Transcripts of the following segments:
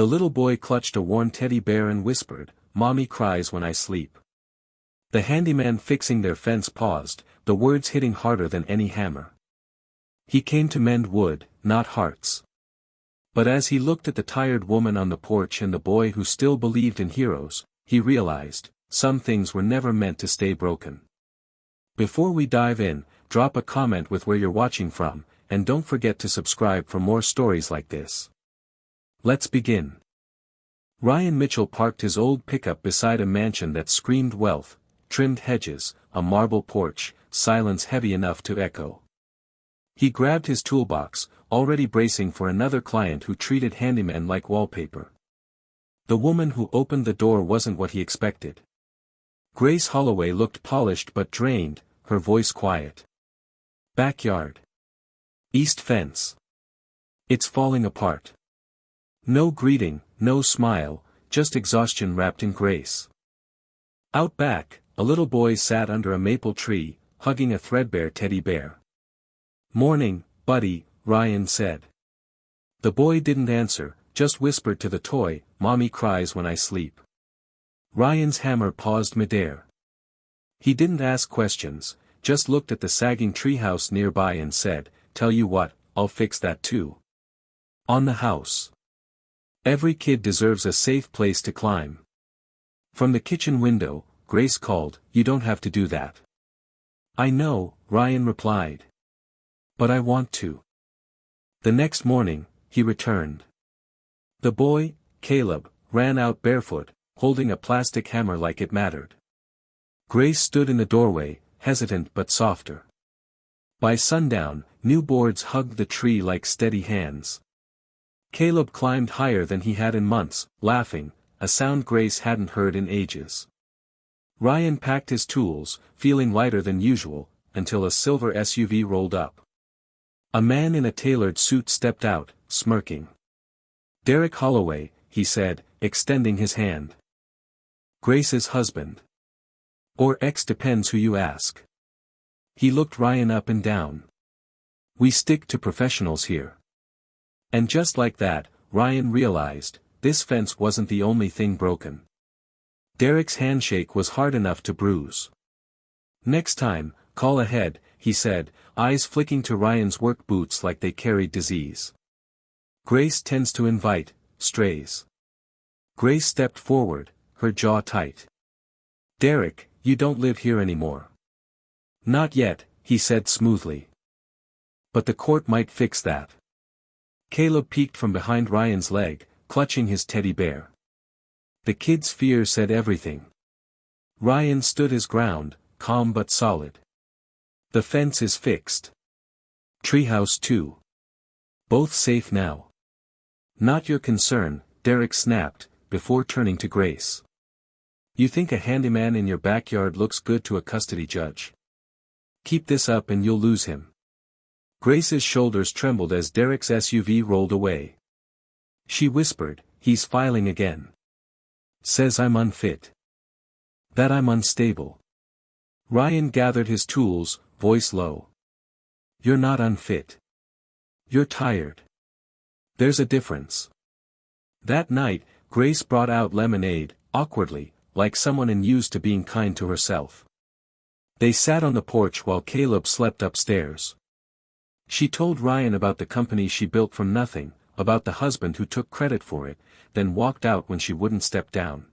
The little boy clutched a worn teddy bear and whispered, "Mommy cries when I sleep." The handyman fixing their fence paused, the words hitting harder than any hammer. He came to mend wood, not hearts. But as he looked at the tired woman on the porch and the boy who still believed in heroes, he realized, some things were never meant to stay broken. Before we dive in, drop a comment with where you're watching from, and don't forget to subscribe for more stories like this. Let's begin. Ryan Mitchell parked his old pickup beside a mansion that screamed wealth, trimmed hedges, a marble porch, silence heavy enough to echo. He grabbed his toolbox, already bracing for another client who treated handymen like wallpaper. The woman who opened the door wasn't what he expected. Grace Holloway looked polished but drained, her voice quiet. Backyard. East fence. It's falling apart. No greeting, no smile, just exhaustion wrapped in grace. Out back, a little boy sat under a maple tree, hugging a threadbare teddy bear. "Morning, buddy," Ryan said. The boy didn't answer, just whispered to the toy, "Mommy cries when I sleep." Ryan's hammer paused midair. He didn't ask questions, just looked at the sagging treehouse nearby and said, "Tell you what, I'll fix that too." On the house. Every kid deserves a safe place to climb. From the kitchen window, Grace called, "You don't have to do that." "I know," Ryan replied. "But I want to." The next morning, he returned. The boy, Caleb, ran out barefoot, holding a plastic hammer like it mattered. Grace stood in the doorway, hesitant but softer. By sundown, new boards hugged the tree like steady hands. Caleb climbed higher than he had in months, laughing, a sound Grace hadn't heard in ages. Ryan packed his tools, feeling lighter than usual, until a silver SUV rolled up. A man in a tailored suit stepped out, smirking. "Derek Holloway," he said, extending his hand. "Grace's husband. Or ex, depends who you ask." He looked Ryan up and down. "We stick to professionals here." And just like that, Ryan realized, this fence wasn't the only thing broken. Derek's handshake was hard enough to bruise. "Next time, call ahead," he said, eyes flicking to Ryan's work boots like they carried disease. "Grace tends to invite strays." Grace stepped forward, her jaw tight. "Derek, you don't live here anymore." "Not yet," he said smoothly. "But the court might fix that." Caleb peeked from behind Ryan's leg, clutching his teddy bear. The kid's fear said everything. Ryan stood his ground, calm but solid. "The fence is fixed. Treehouse too. Both safe now." "Not your concern," Derek snapped, before turning to Grace. "You think a handyman in your backyard looks good to a custody judge? Keep this up and you'll lose him." Grace's shoulders trembled as Derek's SUV rolled away. She whispered, "He's filing again. Says I'm unfit. That I'm unstable." Ryan gathered his tools, voice low. "You're not unfit. You're tired. There's a difference." That night, Grace brought out lemonade, awkwardly, like someone unused to being kind to herself. They sat on the porch while Caleb slept upstairs. She told Ryan about the company she built from nothing, about the husband who took credit for it, then walked out when she wouldn't step down.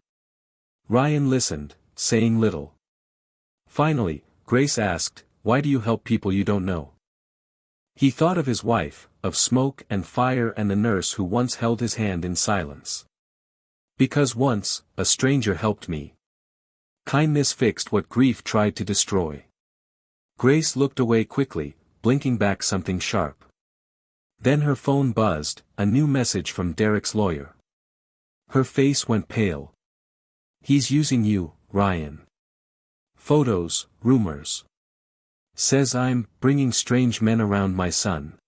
Ryan listened, saying little. Finally, Grace asked, "Why do you help people you don't know?" He thought of his wife, of smoke and fire and the nurse who once held his hand in silence. "Because once, a stranger helped me. Kindness fixed what grief tried to destroy." Grace looked away quickly, blinking back something sharp. Then her phone buzzed, a new message from Derek's lawyer. Her face went pale. "He's using you, Ryan. Photos, rumors. Says I'm bringing strange men around my son."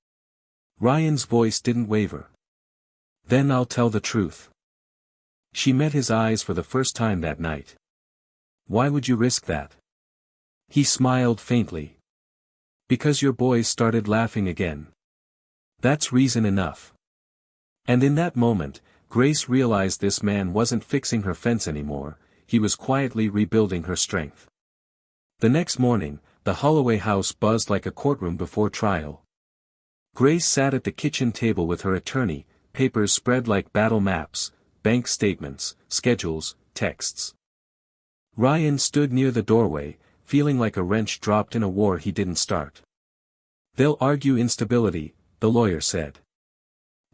Ryan's voice didn't waver. "Then I'll tell the truth." She met his eyes for the first time that night. "Why would you risk that?" He smiled faintly. "Because your boys started laughing again. That's reason enough." And in that moment, Grace realized this man wasn't fixing her fence anymore, he was quietly rebuilding her strength. The next morning, the Holloway house buzzed like a courtroom before trial. Grace sat at the kitchen table with her attorney, papers spread like battle maps, bank statements, schedules, texts. Ryan stood near the doorway, feeling like a wrench dropped in a war he didn't start. "They'll argue instability," the lawyer said.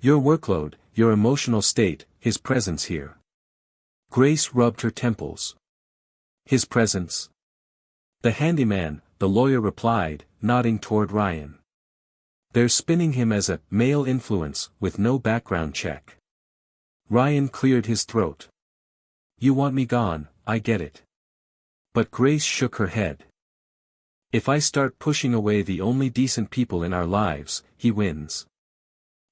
"Your workload, your emotional state, his presence here." Grace rubbed her temples. "His presence?" "The handyman," the lawyer replied, nodding toward Ryan. "They're spinning him as a male influence, with no background check." Ryan cleared his throat. "You want me gone, I get it." But Grace shook her head. "If I start pushing away the only decent people in our lives, he wins."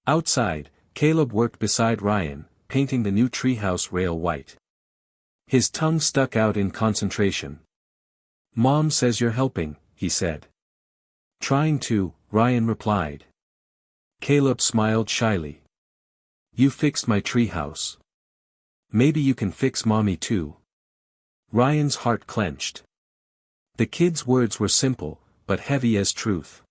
Outside, Caleb worked beside Ryan, painting the new treehouse rail white. His tongue stuck out in concentration. "Mom says you're helping," he said. "Trying to," Ryan replied. Caleb smiled shyly. "You fixed my treehouse. Maybe you can fix Mommy too." Ryan's heart clenched. The kid's words were simple, but heavy as truth.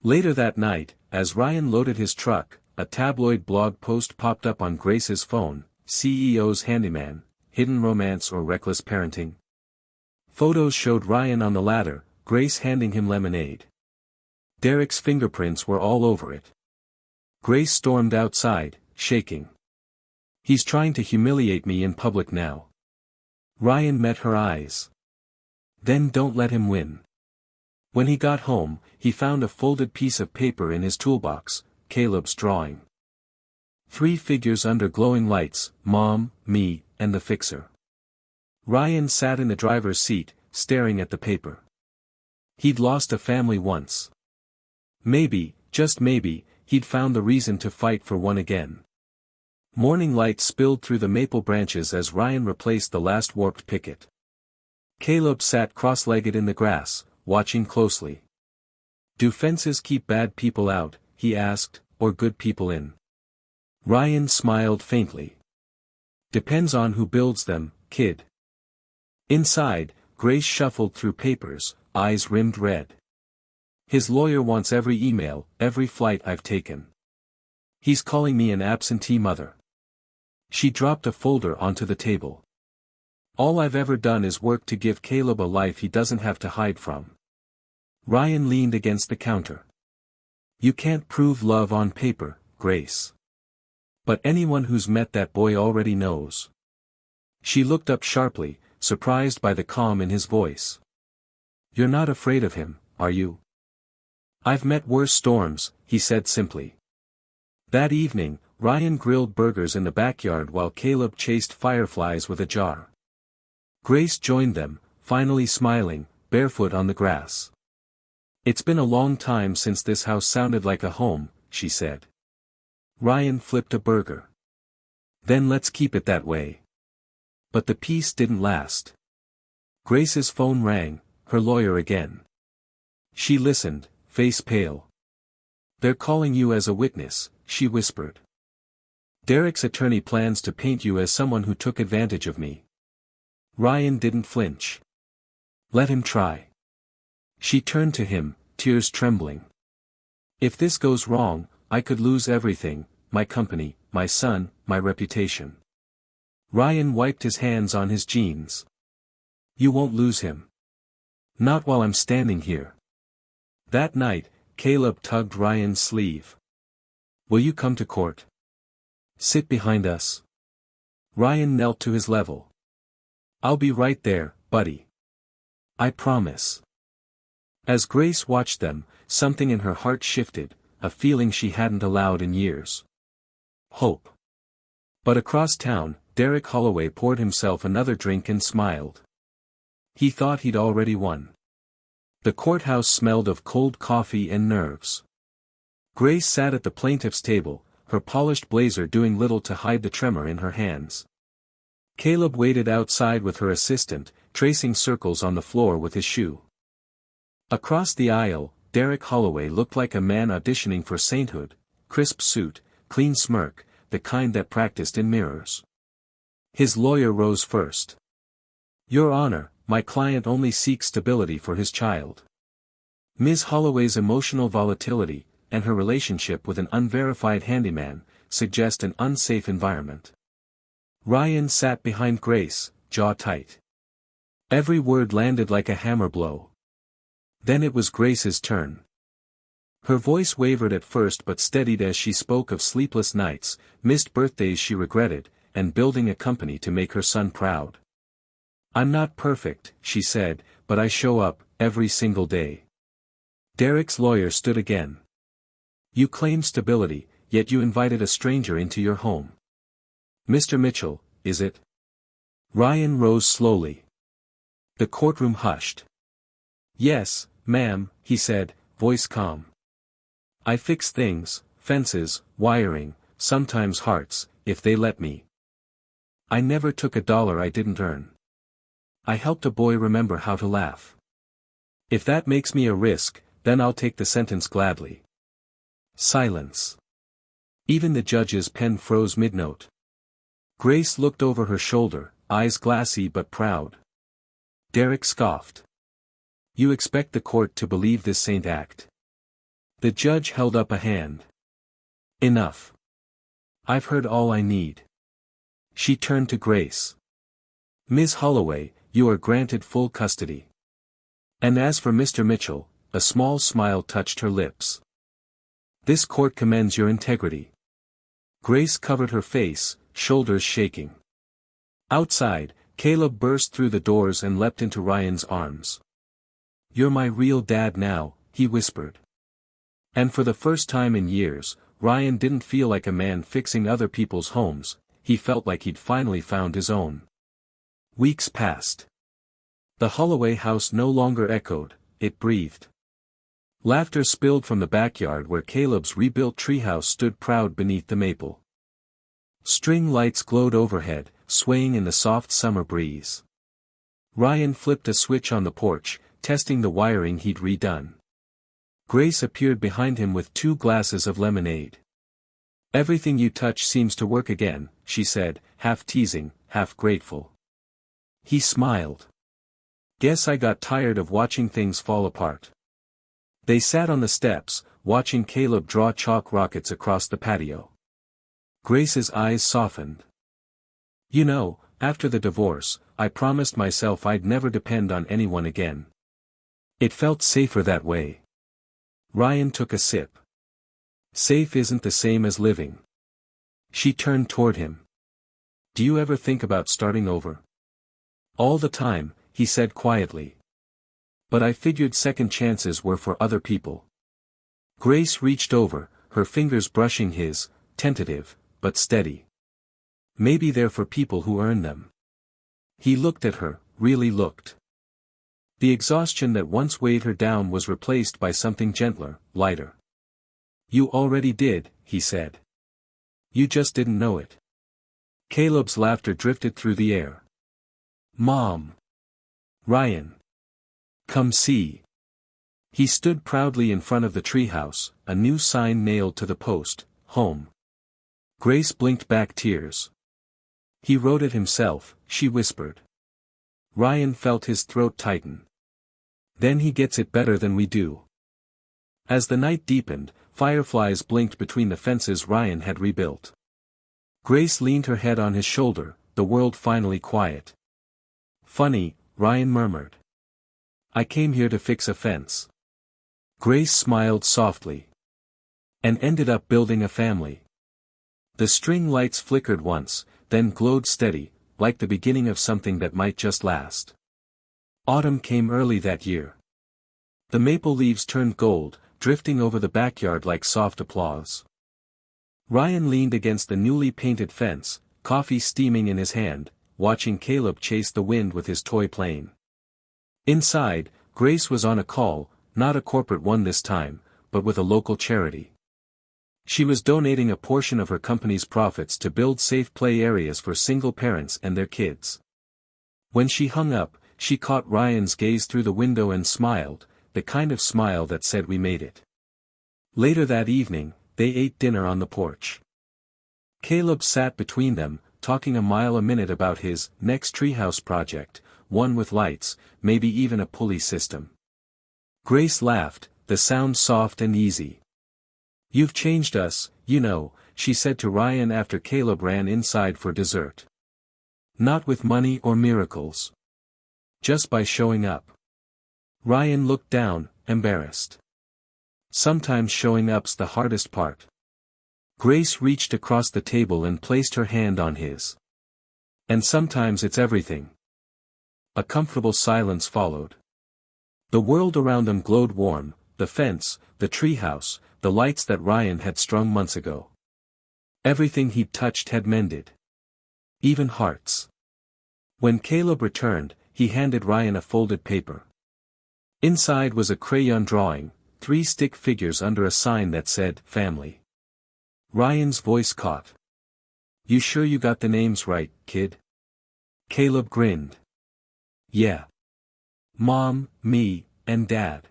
Later that night, as Ryan loaded his truck, a tabloid blog post popped up on Grace's phone: CEO's handyman, hidden romance or reckless parenting. Photos showed Ryan on the ladder, Grace handing him lemonade. Derek's fingerprints were all over it. Grace stormed outside, shaking. "He's trying to humiliate me in public now." Ryan met her eyes. "Then don't let him win." When he got home, he found a folded piece of paper in his toolbox, Caleb's drawing. 3 figures under glowing lights: Mom, me, and the fixer. Ryan sat in the driver's seat, staring at the paper. He'd lost a family once. Maybe, just maybe, he'd found the reason to fight for one again. Morning light spilled through the maple branches as Ryan replaced the last warped picket. Caleb sat cross-legged in the grass, watching closely. "Do fences keep bad people out," he asked, "or good people in?" Ryan smiled faintly. "Depends on who builds them, kid." Inside, Grace shuffled through papers, eyes rimmed red. "His lawyer wants every email, every flight I've taken. He's calling me an absentee mother." She dropped a folder onto the table. "All I've ever done is work to give Caleb a life he doesn't have to hide from." Ryan leaned against the counter. "You can't prove love on paper, Grace. But anyone who's met that boy already knows." She looked up sharply, surprised by the calm in his voice. "You're not afraid of him, are you?" "I've met worse storms," he said simply. That evening, Ryan grilled burgers in the backyard while Caleb chased fireflies with a jar. Grace joined them, finally smiling, barefoot on the grass. "It's been a long time since this house sounded like a home," she said. Ryan flipped a burger. "Then let's keep it that way." But the peace didn't last. Grace's phone rang, her lawyer again. She listened, face pale. "They're calling you as a witness," she whispered. "Derek's attorney plans to paint you as someone who took advantage of me." Ryan didn't flinch. "Let him try." She turned to him, tears trembling. "If this goes wrong, I could lose everything: my company, my son, my reputation." Ryan wiped his hands on his jeans. "You won't lose him. Not while I'm standing here." That night, Caleb tugged Ryan's sleeve. "Will you come to court? Sit behind us." Ryan knelt to his level. "I'll be right there, buddy. I promise." As Grace watched them, something in her heart shifted, a feeling she hadn't allowed in years. Hope. But across town, Derek Holloway poured himself another drink and smiled. He thought he'd already won. The courthouse smelled of cold coffee and nerves. Grace sat at the plaintiff's table, her polished blazer doing little to hide the tremor in her hands. Caleb waited outside with her assistant, tracing circles on the floor with his shoe. Across the aisle, Derek Holloway looked like a man auditioning for sainthood: crisp suit, clean smirk, the kind that practiced in mirrors. His lawyer rose first. "Your Honor, my client only seeks stability for his child. Ms. Holloway's emotional volatility, and her relationship with an unverified handyman, suggest an unsafe environment." Ryan sat behind Grace, jaw tight. Every word landed like a hammer blow. Then it was Grace's turn. Her voice wavered at first but steadied as she spoke of sleepless nights, missed birthdays she regretted, and building a company to make her son proud. "I'm not perfect," she said, "but I show up, every single day." Derek's lawyer stood again. "You claim stability, yet you invited a stranger into your home. Mr. Mitchell, is it?" Ryan rose slowly. The courtroom hushed. "Yes, ma'am," he said, voice calm. "I fix things, fences, wiring, sometimes hearts, if they let me. I never took a dollar I didn't earn. I helped a boy remember how to laugh. If that makes me a risk, then I'll take the sentence gladly." Silence. Even the judge's pen froze mid-note. Grace looked over her shoulder, eyes glassy but proud. Derek scoffed. "You expect the court to believe this saint act?" The judge held up a hand. "Enough. I've heard all I need." She turned to Grace. "Ms. Holloway, you are granted full custody. And as for Mr. Mitchell," a small smile touched her lips. "This court commends your integrity." Grace covered her face, shoulders shaking. Outside, Caleb burst through the doors and leapt into Ryan's arms. "You're my real dad now," he whispered. And for the first time in years, Ryan didn't feel like a man fixing other people's homes, he felt like he'd finally found his own. Weeks passed. The Holloway house no longer echoed, it breathed. Laughter spilled from the backyard where Caleb's rebuilt treehouse stood proud beneath the maple. String lights glowed overhead, swaying in the soft summer breeze. Ryan flipped a switch on the porch, testing the wiring he'd redone. Grace appeared behind him with 2 glasses of lemonade. "Everything you touch seems to work again," she said, half teasing, half grateful. He smiled. "Guess I got tired of watching things fall apart." They sat on the steps, watching Caleb draw chalk rockets across the patio. Grace's eyes softened. "You know, after the divorce, I promised myself I'd never depend on anyone again. It felt safer that way." Ryan took a sip. "Safe isn't the same as living." She turned toward him. "Do you ever think about starting over?" "All the time," he said quietly. "But I figured second chances were for other people." Grace reached over, her fingers brushing his, tentative, but steady. "Maybe they're for people who earn them." He looked at her, really looked. The exhaustion that once weighed her down was replaced by something gentler, lighter. "You already did," he said. "You just didn't know it." Caleb's laughter drifted through the air. "Mom! Ryan! Come see." He stood proudly in front of the treehouse, a new sign nailed to the post, "Home." Grace blinked back tears. "He wrote it himself," she whispered. Ryan felt his throat tighten. "Then he gets it better than we do." As the night deepened, fireflies blinked between the fences Ryan had rebuilt. Grace leaned her head on his shoulder, the world finally quiet. "Funny," Ryan murmured. "I came here to fix a fence." Grace smiled softly. "And ended up building a family." The string lights flickered once, then glowed steady, like the beginning of something that might just last. Autumn came early that year. The maple leaves turned gold, drifting over the backyard like soft applause. Ryan leaned against the newly painted fence, coffee steaming in his hand, watching Caleb chase the wind with his toy plane. Inside, Grace was on a call, not a corporate one this time, but with a local charity. She was donating a portion of her company's profits to build safe play areas for single parents and their kids. When she hung up, she caught Ryan's gaze through the window and smiled, the kind of smile that said we made it. Later that evening, they ate dinner on the porch. Caleb sat between them, talking a mile a minute about his next treehouse project, one with lights, maybe even a pulley system. Grace laughed, the sound soft and easy. "You've changed us, you know," she said to Ryan after Caleb ran inside for dessert. "Not with money or miracles. Just by showing up." Ryan looked down, embarrassed. "Sometimes showing up's the hardest part." Grace reached across the table and placed her hand on his. "And sometimes it's everything." A comfortable silence followed. The world around them glowed warm, the fence, the treehouse, the lights that Ryan had strung months ago. Everything he'd touched had mended. Even hearts. When Caleb returned, he handed Ryan a folded paper. Inside was a crayon drawing, 3 stick figures under a sign that said, "Family." Ryan's voice caught. "You sure you got the names right, kid?" Caleb grinned. "Yeah. Mom, me, and Dad."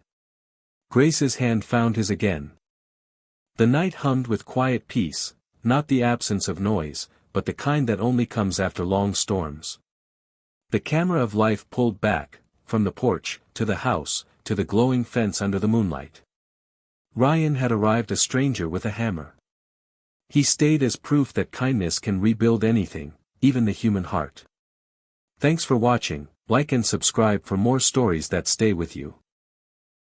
Grace's hand found his again. The night hummed with quiet peace, not the absence of noise, but the kind that only comes after long storms. The camera of life pulled back, from the porch, to the house, to the glowing fence under the moonlight. Ryan had arrived a stranger with a hammer. He stayed as proof that kindness can rebuild anything, even the human heart. Thanks for watching, like and subscribe for more stories that stay with you.